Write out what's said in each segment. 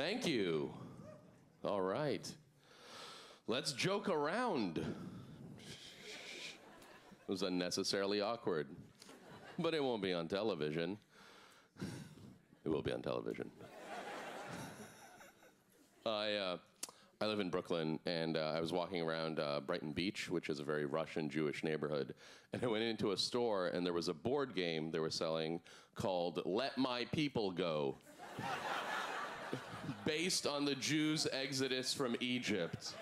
Thank you. All right. Let's joke around. It was unnecessarily awkward. But it won't be on television. It will be on television. I live in Brooklyn, and I was walking around Brighton Beach, which is a very Russian Jewish neighborhood, and I went into a store, and there was a board game they were selling called Let My People Go, based on the Jews' exodus from Egypt.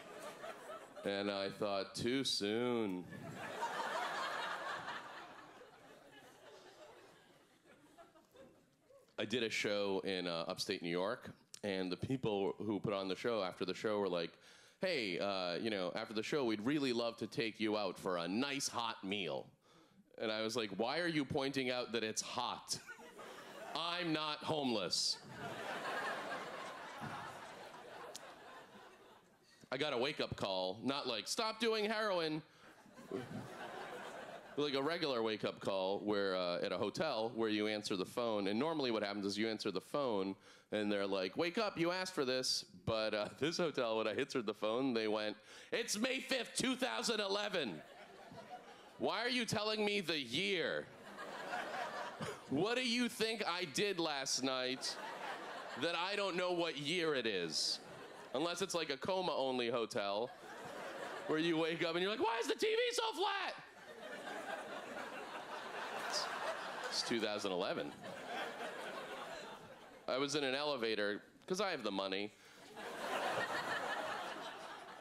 And I thought, too soon. I did a show in upstate New York, and the people who put on the show after the show were like, hey, after the show, we'd really love to take you out for a nice hot meal. And I was like, why are you pointing out that it's hot? I'm not homeless. I got a wake-up call, not like, stop doing heroin. Like a regular wake-up call where at a hotel where you answer the phone, and normally what happens is you answer the phone and they're like, wake up, you asked for this. But this hotel, when I answered the phone, they went, it's May 5th, 2011. Why are you telling me the year? What do you think I did last night that I don't know what year it is? Unless it's like a coma-only hotel where you wake up and you're like, why is the TV so flat? It's 2011. I was in an elevator, because I have the money.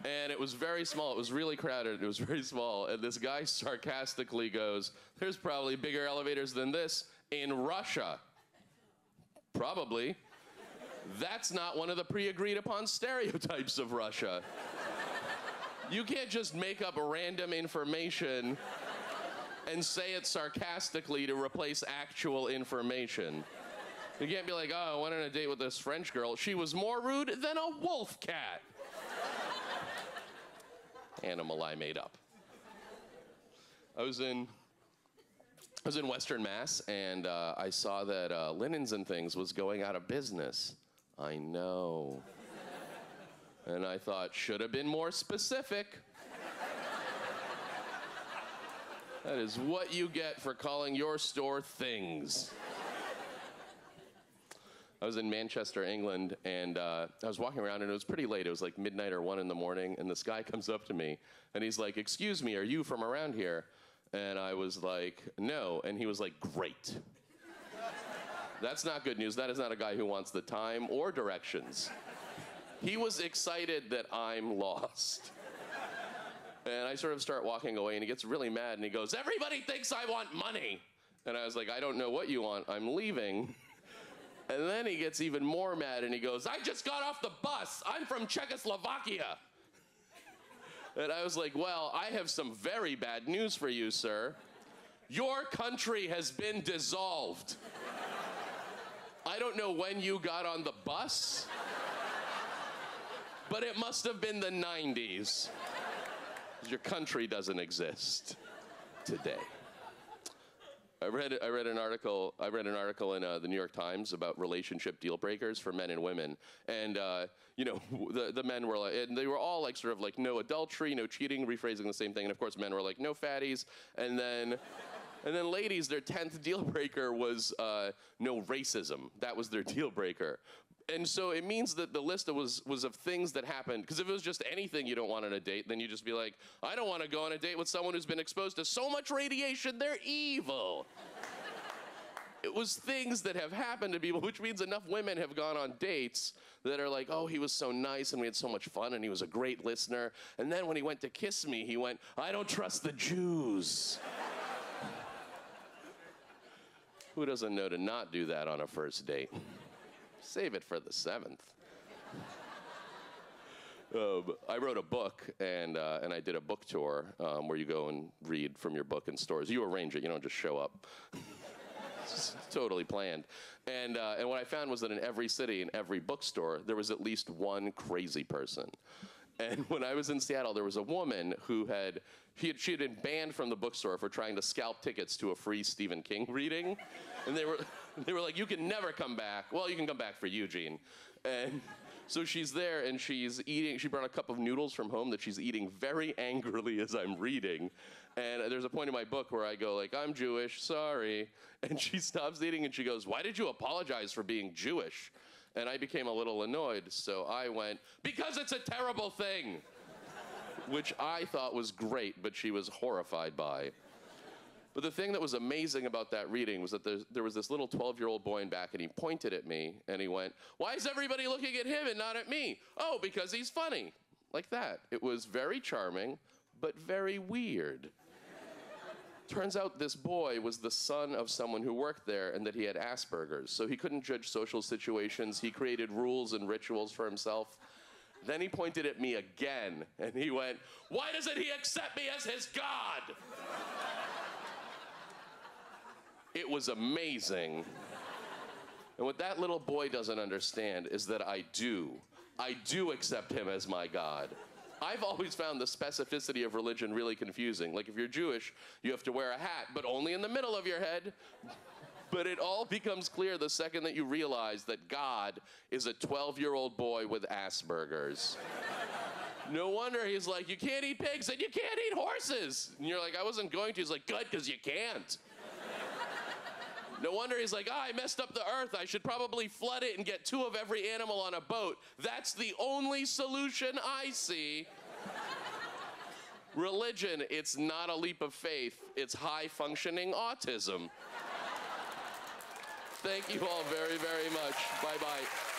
And it was very small. It was really crowded. It was very small. And this guy sarcastically goes, there's probably bigger elevators than this in Russia. Probably. That's not one of the pre-agreed upon stereotypes of Russia. You can't just make up random information and say it sarcastically to replace actual information. You can't be like, oh, I went on a date with this French girl. She was more rude than a wolf cat. Animal I made up. I was in Western Mass, and I saw that Linens and Things was going out of business. I know. And I thought, should have been more specific. That is what you get for calling your store Things. I was in Manchester, England, and I was walking around, and it was pretty late. It was like midnight or 1 in the morning, and this guy comes up to me, and he's like, excuse me, are you from around here? And I was like, no. And he was like, great. That's not good news. That is not a guy who wants the time or directions. He was excited that I'm lost. And I sort of start walking away, and he gets really mad, and he goes, everybody thinks I want money. And I was like, I don't know what you want. I'm leaving. And then he gets even more mad, and he goes, I just got off the bus. I'm from Czechoslovakia. And I was like, well, I have some very bad news for you, sir. Your country has been dissolved. I don't know when you got on the bus, but it must have been the 90s. Your country doesn't exist today. I read an article in the New York Times about relationship deal breakers for men and women, and the men were like, and they were all like sort of like no adultery, no cheating, rephrasing the same thing, and of course men were like no fatties, and then ladies, their 10th deal breaker was no racism. That was their deal breaker. And so it means that the list was of things that happened, because if it was just anything you don't want on a date, then you just be like, I don't want to go on a date with someone who's been exposed to so much radiation, they're evil. It was things that have happened to people, which means enough women have gone on dates that are like, oh, he was so nice and we had so much fun and he was a great listener. And then when he went to kiss me, he went, I don't trust the Jews. Who doesn't know to not do that on a first date? Save it for the 7th. I wrote a book, and I did a book tour where you go and read from your book in stores. You arrange it. You don't just show up. It's totally planned. And what I found was that in every city, in every bookstore, there was at least one crazy person. And when I was in Seattle, there was a woman who she had been banned from the bookstore for trying to scalp tickets to a free Stephen King reading. And they were like, you can never come back. Well, you can come back for Eugene. And So she's there and she's eating, she brought a cup of noodles from home that she's eating very angrily as I'm reading. And there's a point in my book where I go like, I'm Jewish, sorry. And she stops eating and she goes, why did you apologize for being Jewish? And I became a little annoyed, so I went, because it's a terrible thing. Which I thought was great, but she was horrified by. But the thing that was amazing about that reading was that there was this little 12-year-old boy in back, and he pointed at me, and he went, why is everybody looking at him and not at me? Oh, because he's funny. Like that. It was very charming, but very weird. Turns out this boy was the son of someone who worked there and that he had Asperger's, so he couldn't judge social situations. He created rules and rituals for himself. Then he pointed at me again, and he went, why doesn't he accept me as his God? It was amazing. And what that little boy doesn't understand is that I do accept him as my God. I've always found the specificity of religion really confusing. Like if you're Jewish, you have to wear a hat, but only in the middle of your head. But it all becomes clear the second that you realize that God is a 12-year-old boy with Asperger's. No wonder he's like, you can't eat pigs and you can't eat horses. And you're like, I wasn't going to. He's like, good, because you can't. No wonder he's like, I messed up the earth. I should probably flood it and get 2 of every animal on a boat. That's the only solution I see. Religion, it's not a leap of faith. It's high-functioning autism. Thank you all very, very much. Bye-bye.